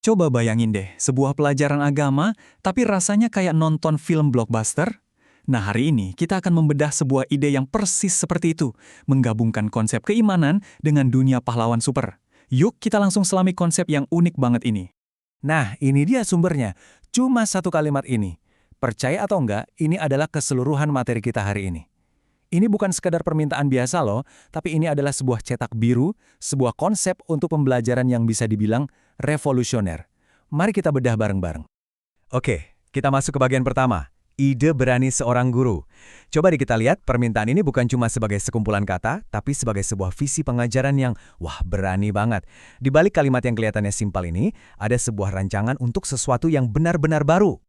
Coba bayangin deh, sebuah pelajaran agama, tapi rasanya kayak nonton film blockbuster. Nah, hari ini kita akan membedah sebuah ide yang persis seperti itu, menggabungkan konsep keimanan dengan dunia pahlawan super. Yuk, kita langsung selami konsep yang unik banget ini. Nah, ini dia sumbernya. Cuma satu kalimat ini. Percaya atau enggak, ini adalah keseluruhan materi kita hari ini. Ini bukan sekadar permintaan biasa loh, tapi ini adalah sebuah cetak biru, sebuah konsep untuk pembelajaran yang bisa dibilang revolusioner. Mari kita bedah bareng-bareng. Oke, kita masuk ke bagian pertama. Ide berani seorang guru. Coba deh kita lihat, permintaan ini bukan cuma sebagai sekumpulan kata, tapi sebagai sebuah visi pengajaran yang, wah, berani banget. Di balik kalimat yang kelihatannya simpel ini, ada sebuah rancangan untuk sesuatu yang benar-benar baru.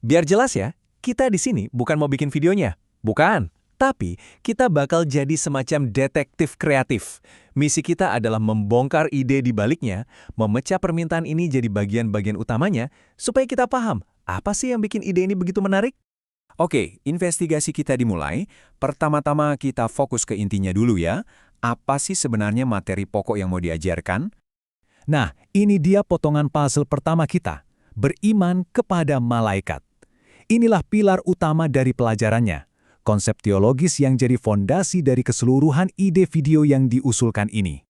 Biar jelas ya, kita di sini bukan mau bikin videonya. Bukan. Tapi, kita bakal jadi semacam detektif kreatif. Misi kita adalah membongkar ide di baliknya, memecah permintaan ini jadi bagian-bagian utamanya, supaya kita paham, apa sih yang bikin ide ini begitu menarik? Oke, investigasi kita dimulai. Pertama-tama kita fokus ke intinya dulu ya. Apa sih sebenarnya materi pokok yang mau diajarkan? Nah, ini dia potongan puzzle pertama kita. Beriman kepada malaikat. Inilah pilar utama dari pelajarannya. Konsep teologis yang jadi fondasi dari keseluruhan ide video yang diusulkan ini.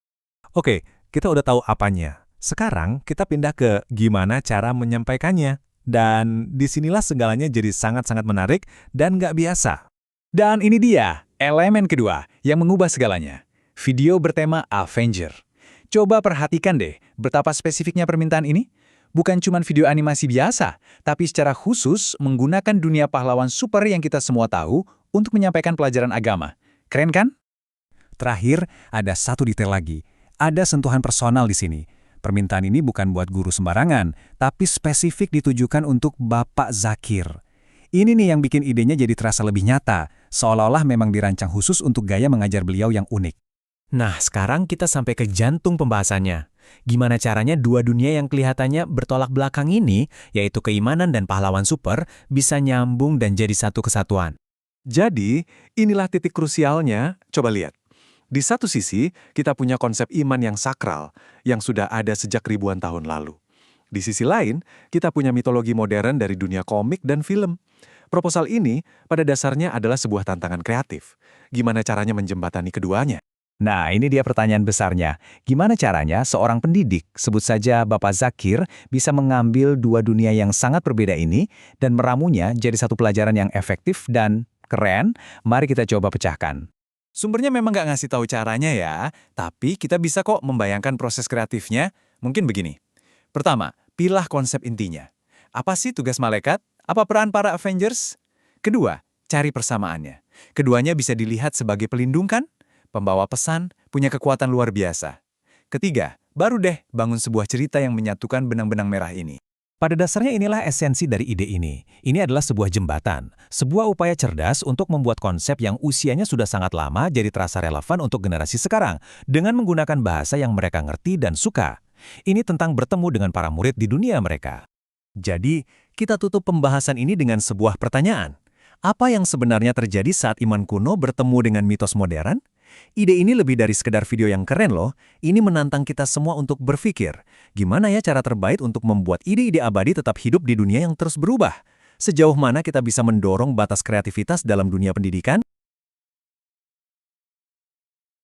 Oke, kita udah tahu apanya. Sekarang kita pindah ke gimana cara menyampaikannya. Dan disinilah segalanya jadi sangat-sangat menarik dan nggak biasa. Dan ini dia, elemen kedua yang mengubah segalanya. Video bertema Avenger. Coba perhatikan deh, betapa spesifiknya permintaan ini. Bukan cuma video animasi biasa, tapi secara khusus menggunakan dunia pahlawan super yang kita semua tahu untuk menyampaikan pelajaran agama. Keren kan? Terakhir, ada satu detail lagi. Ada sentuhan personal di sini. Permintaan ini bukan buat guru sembarangan, tapi spesifik ditujukan untuk Bapak Zakir. Ini nih yang bikin idenya jadi terasa lebih nyata, seolah-olah memang dirancang khusus untuk gaya mengajar beliau yang unik. Nah, sekarang kita sampai ke jantung pembahasannya. Gimana caranya dua dunia yang kelihatannya bertolak belakang ini, yaitu keimanan dan pahlawan super, bisa nyambung dan jadi satu kesatuan. Jadi, inilah titik krusialnya. Coba lihat. Di satu sisi, kita punya konsep iman yang sakral, yang sudah ada sejak ribuan tahun lalu. Di sisi lain, kita punya mitologi modern dari dunia komik dan film. Proposal ini, pada dasarnya adalah sebuah tantangan kreatif. Gimana caranya menjembatani keduanya? Nah, ini dia pertanyaan besarnya. Gimana caranya seorang pendidik, sebut saja Bapak Zakir, bisa mengambil dua dunia yang sangat berbeda ini dan meramunya jadi satu pelajaran yang efektif dan keren? Mari kita coba pecahkan. Sumbernya memang nggak ngasih tahu caranya ya, tapi kita bisa kok membayangkan proses kreatifnya. Mungkin begini. Pertama, pilah konsep intinya. Apa sih tugas malaikat? Apa peran para Avengers? Kedua, cari persamaannya. Keduanya bisa dilihat sebagai pelindung kan? Pembawa pesan, punya kekuatan luar biasa. Ketiga, baru deh bangun sebuah cerita yang menyatukan benang-benang merah ini. Pada dasarnya inilah esensi dari ide ini. Ini adalah sebuah jembatan, sebuah upaya cerdas untuk membuat konsep yang usianya sudah sangat lama jadi terasa relevan untuk generasi sekarang, dengan menggunakan bahasa yang mereka ngerti dan suka. Ini tentang bertemu dengan para murid di dunia mereka. Jadi, kita tutup pembahasan ini dengan sebuah pertanyaan. Apa yang sebenarnya terjadi saat iman kuno bertemu dengan mitos modern? Ide ini lebih dari sekedar video yang keren loh. Ini menantang kita semua untuk berpikir, gimana ya cara terbaik untuk membuat ide-ide abadi tetap hidup di dunia yang terus berubah? Sejauh mana kita bisa mendorong batas kreativitas dalam dunia pendidikan?